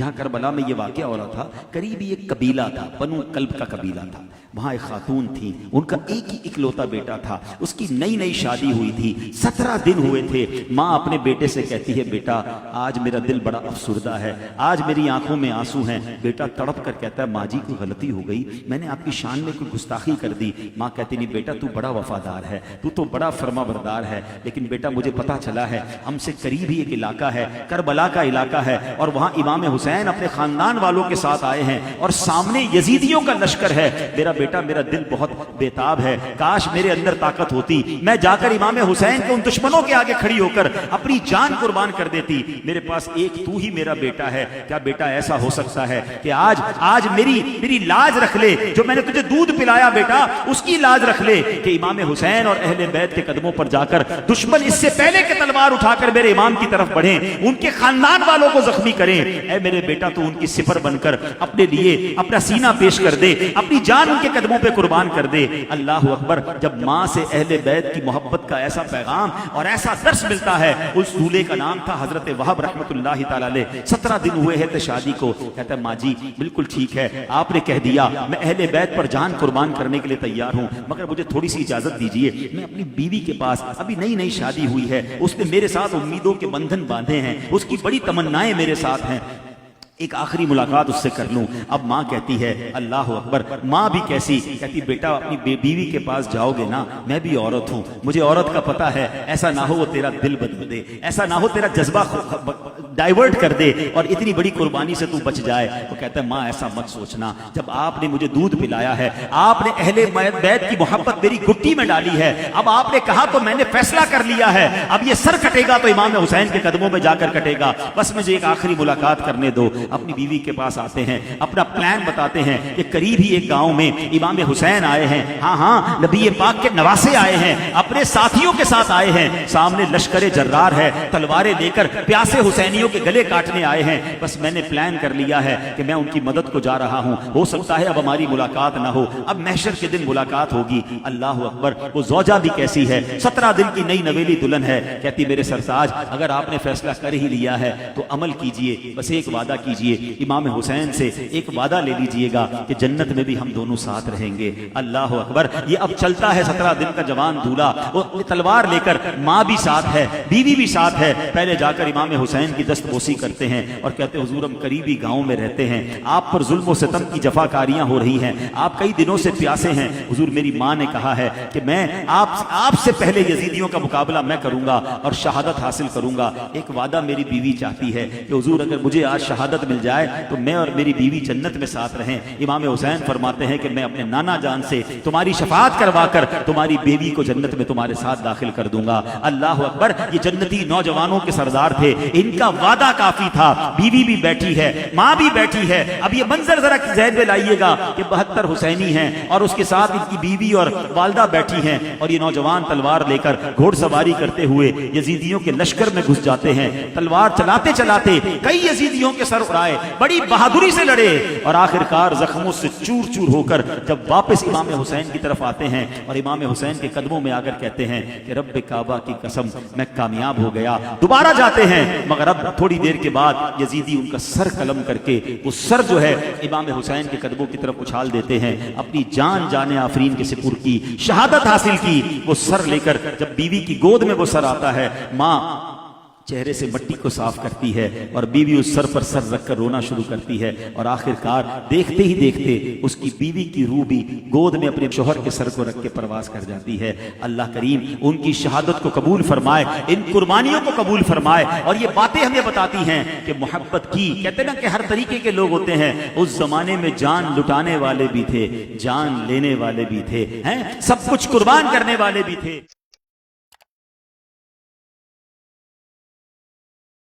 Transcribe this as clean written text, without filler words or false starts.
جہاں کربلا میں یہ واقعہ ہو رہا تھا، قریبی ایک قبیلہ تھا، بنو کلب کا قبیلہ تھا، وہاں ایک خاتون تھی، ان کا ایک ہی اکلوتا بیٹا تھا، اس کی نئی نئی شادی ہوئی تھی، 17 دن ہوئے تھے۔ ماں اپنے بیٹے سے کہتی ہے بیٹا آج میرا دل بڑا افسردہ ہے، آج میری آنکھوں میں آنسو ہیں۔ بیٹا تڑپ کر کہتا ہے ماں جی کوئی غلطی ہو گئی، میں نے آپ کی شان میں کوئی گستاخی کر دی۔ ماں کہتی نہیں بیٹا تو بڑا وفادار ہے، تو تو بڑا فرما بردار ہے، لیکن بیٹا مجھے پتا چلا ہے ہم سے قریب ہی ایک علاقہ ہے، کربلا کا علاقہ ہے، اور وہاں امام حسین اپنے خاندان والوں کے ساتھ آئے ہیں اور سامنے یزیدیوں کا لشکر ہے۔ میرا بیٹا میرا دل بہت بےتاب ہے، کاش میرے اندر طاقت ہوتی، میں جا کر امام حسین کے ان دشمنوں کے آگے کھڑی ہو کر اپنی جان قربان کر دیتی۔ میرے پاس ایک تو ہی میرا بیٹا ہے، کیا بیٹا ایسا ہو سکتا ہے کہ آج میری لاج رکھ لے، جو میں نے تجھے دودھ پلایا بیٹا اس کی لاج رکھ لے کہ امام حسین اور اہل بیت کے قدموں پر جا کر دشمن اس سے پہلے کہ تلوار اٹھا کر میرے امام کی طرف بڑھیں ان کے خاندان والوں کو زخمی کریں۔ اے میرے بیٹا تو ان کی سپر بن کر اپنے لیے اپنا سینہ پیش کر دے، اپنی جان ان کے قدموں پہ قربان کر دے۔ اللہ اکبر! جب ماں سے اہل بیت کی محبت کا ایسا پیغام اور ایسا درس ملتا ہے، اس دولہے کا نام تھا حضرت وہب رحمت اللہ تعالی علیہ۔ 17 دن ہوئے ہیں شادی کو، کہتا ہے ماں جی بالکل ٹھیک ہے، آپ نے کہہ دیا میں اہل بیت پر جان قربان کرنے کے لیے تیار ہوں، مگر مجھے تھوڑی سی اجازت دیجیے، میں اپنی بیوی کے پاس، ابھی نئی نئی شادی ہوئی ہے، اس نے میرے ساتھ امیدوں کے بندھن باندھے ہیں، اس کی بڑی تمنائیں میرے ساتھ ہیں، ایک آخری ملاقات اس سے کر لوں۔ اب ماں کہتی ہے اللہ اکبر! ماں بھی کیسی، کہتی بیٹا اپنی بیوی کے پاس جاؤ گے نا، میں بھی عورت ہوں، مجھے عورت کا پتہ ہے، ایسا نہ ہو وہ تیرا دل بدل دے، ایسا نہ ہو تیرا جذبہ ڈائیورٹ کر دے اور اتنی بڑی قربانی سے تو بچ جائے۔ وہ کہتا ہے ماں ایسا مت سوچنا، جب آپ نے مجھے دودھ پلایا ہے، آپ نے اہل بیت کی محبت میری گٹی میں ڈالی ہے، اب آپ نے کہا تو میں نے فیصلہ کر لیا ہے، اب یہ سر کٹے گا تو امام حسین کے قدموں میں جا کر کٹے گا، بس مجھے ایک آخری ملاقات کرنے دو۔ اپنی بیوی کے پاس آتے ہیں، اپنا پلان بتاتے ہیں کہ قریب ہی ایک گاؤں میں امام حسین آئے ہیں، ہاں نبی پاک کے نواسے آئے ہیں، اپنے ساتھیوں کے ساتھ آئے ہیں، سامنے لشکر جرار ہے، تلواریں لے کر پیاسے حسینیوں کے گلے کاٹنے آئے ہیں، بس میں نے پلان کر لیا ہے کہ میں ان کی مدد کو جا رہا ہوں، ہو سکتا ہے اب ہماری ملاقات نہ ہو، اب محشر کے دن ملاقات ہوگی۔ اللہ اکبر! وہ زوجہ بھی کیسی ہے، 17 دن کی نئی نویلی دلہن ہے، کہتی میرے سرتاج اگر آپ نے فیصلہ کر ہی لیا ہے تو عمل کیجئے، بس ایک وعدہ کیجئے، امام حسین سے ایک وعدہ لے لیجئے گا کہ جنت میں بھی ہم دونوں ساتھ رہیں گے۔ اللہ اکبر! یہ اب چلتا ہے 17 دن کا جوان دولہا، وہ تلوار لے کر، ماں بھی ساتھ ہے، بیوی بھی ساتھ ہے، پہلے جا کر امام حسین کی دست بوسی کرتے ہیں اور کہتے ہیں حضور ہم قریبی گاؤں میں رہتے ہیں، آپ پر ظلم و ستم کی جفاکاریاں ہو رہی ہیں، آپ کئی دنوں سے پیاسے ہیں، حضور میری ماں نے کہا ہے کہ میں آپ سے پہلے یزیدیوں کا مقابلہ میں کروں گا اور شہادت حاصل کروں گا۔ ایک وعدہ میری بیوی چاہتی ہے کہ حضور اگر مجھے آج شہادت مل جائے تو میں اور میری بیوی جنت میں ساتھ رہیں۔ امام حسین فرماتے ہیں کہ میں اپنے نانا جان سے تمہاری شفاعت کروا کر تمہاری بیوی کو جنت میں تمہارے ساتھ داخل کر دوں گا۔ اللہ اکبر! یہ جنتی نوجوانوں کے سردار تھے، ان کا وعدہ کافی تھا، بیوی بھی بیٹھی ہے، ماں بھی بیٹھی ہے۔ اب یہ منظر ذرا ذہن میں لائیے گا کہ 72 حسینی ہیں اور اس کے ساتھ ان کی بیوی اور والدہ بیٹھی ہیں، اور یہ نوجوان تلوار لے کر گھوڑ سواری کرتے ہوئے یزیدیوں کے لشکر میں گھس جاتے ہیں، تلوار چلاتے چلاتے کئی یزیدیوں کے سر اڑائے، بڑی بہادری سے لڑے اور آخرکار زخموں سے چور چور ہو کر جب واپس امام حسین کی طرف آتے ہیں اور امام حسین کے قدموں میں آ کر کہتے ہیں کہ رب کعبہ کی قسم میں کامیاب ہو گیا، دوبارہ جاتے ہیں، مگر اب تھوڑی دیر کے بعد یزیدی ان کا سر قلم کر کے وہ سر جو ہے امام حسین کے قدموں کی طرف اچھال دیتے ہیں، اپنی جان آفرین کے سپر کی، شہادت حاصل کی۔ وہ سر لے کر جب بیوی کی گود میں وہ سر آتا ہے، ماں چہرے سے مٹی کو صاف کرتی ہے اور بیوی اس سر پر سر رکھ کر رونا شروع کرتی ہے، اور آخرکار دیکھتے ہی دیکھتے اس کی بیوی کی روح بھی گود میں اپنے شوہر کے سر کو رکھ کے پرواز کر جاتی ہے۔ اللہ کریم ان کی شہادت کو قبول فرمائے، ان قربانیوں کو قبول فرمائے، اور یہ باتیں ہمیں بتاتی ہیں کہ محبت کی، کہتے ہیں نا کہ ہر طریقے کے لوگ ہوتے ہیں، اس زمانے میں جان لٹانے والے بھی تھے، جان لینے والے بھی تھے، سب کچھ قربان کرنے والے بھی تھے۔